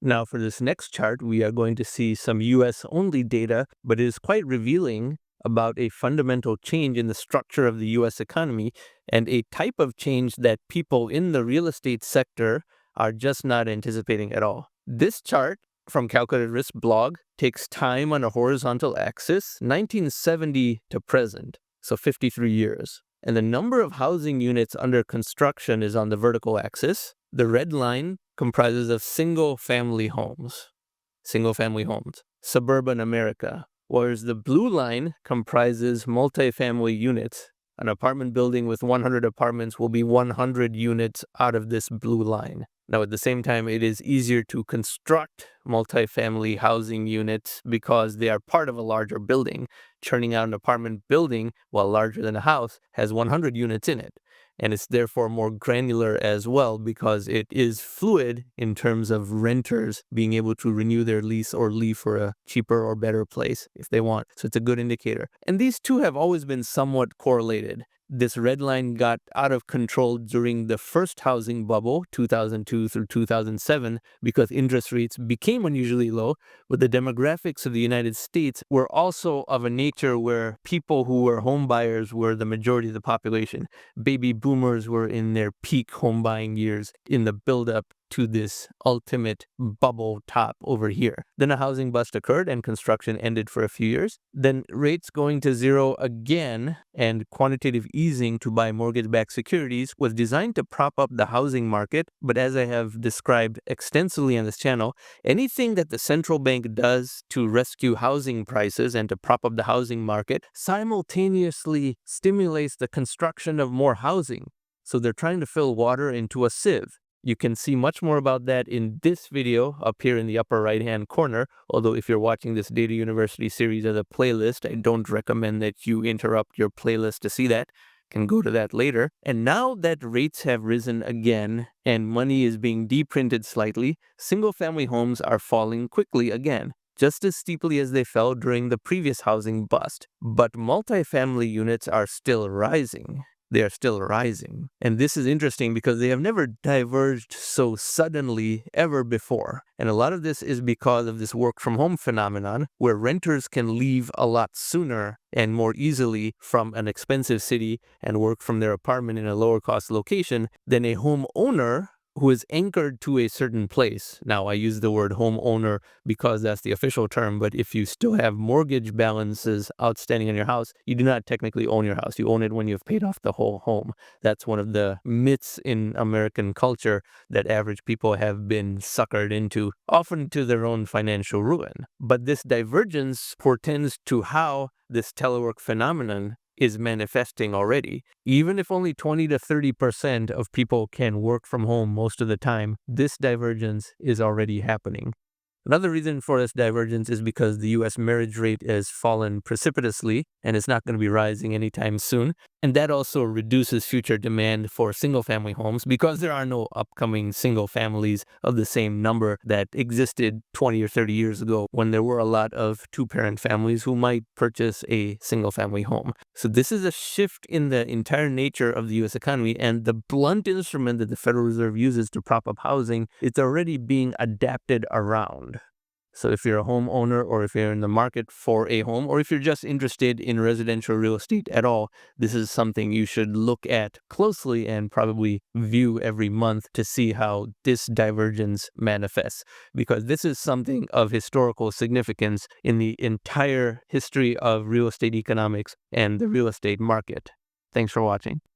Now, for this next chart, we are going to see some US only data, but it is quite revealing about a fundamental change in the structure of the US economy and a type of change that people in the real estate sector are just not anticipating at all. This chart from Calculated Risk blog takes time on a horizontal axis, 1970 to present, so 53 years. And the number of housing units under construction is on the vertical axis. The red line comprises of single-family homes, suburban America, whereas the blue line comprises multifamily units. An apartment building with 100 apartments will be 100 units out of this blue line. Now, at the same time, it is easier to construct multifamily housing units because they are part of a larger building. Churning out an apartment building, while larger than a house, has 100 units in it. And it's therefore more granular as well because it is fluid in terms of renters being able to renew their lease or leave for a cheaper or better place if they want. So it's a good indicator. And these two have always been somewhat correlated. This red line got out of control during the first housing bubble, 2002 through 2007, because interest rates became unusually low, but the demographics of the United States were also of a nature where people who were home buyers were the majority of the population. Baby boomers were in their peak home buying years in the buildup to this ultimate bubble top over here. Then a housing bust occurred and construction ended for a few years. Then rates going to zero again and quantitative easing to buy mortgage-backed securities was designed to prop up the housing market. But as I have described extensively on this channel, anything that the central bank does to rescue housing prices and to prop up the housing market simultaneously stimulates the construction of more housing. So they're trying to fill water into a sieve. You can see much more about that in this video up here in the upper right-hand corner, although if you're watching this Data University series as a playlist, I don't recommend that you interrupt your playlist to see that. You can go to that later. And now that rates have risen again and money is being deprinted slightly, single-family homes are falling quickly again, just as steeply as they fell during the previous housing bust. But multifamily units are still rising. They are still rising. And this is interesting because they have never diverged so suddenly ever before. And a lot of this is because of this work from home phenomenon where renters can leave a lot sooner and more easily from an expensive city and work from their apartment in a lower cost location than a homeowner who is anchored to a certain place. Now, I use the word homeowner because that's the official term, but if you still have mortgage balances outstanding on your house, you do not technically own your house. You own it when you've paid off the whole home. That's one of the myths in American culture that average people have been suckered into, often to their own financial ruin. But this divergence portends to how this telework phenomenon is manifesting already. Even if only 20 to 30% of people can work from home most of the time, this divergence is already happening. Another reason for this divergence is because the U.S. marriage rate has fallen precipitously and is not going to be rising anytime soon. And that also reduces future demand for single-family homes because there are no upcoming single families of the same number that existed 20 or 30 years ago when there were a lot of two-parent families who might purchase a single-family home. So this is a shift in the entire nature of the U.S. economy, and the blunt instrument that the Federal Reserve uses to prop up housing is already being adapted around. So if you're a homeowner or if you're in the market for a home or if you're just interested in residential real estate at all, this is something you should look at closely and probably view every month to see how this divergence manifests, because this is something of historical significance in the entire history of real estate economics and the real estate market. Thanks for watching.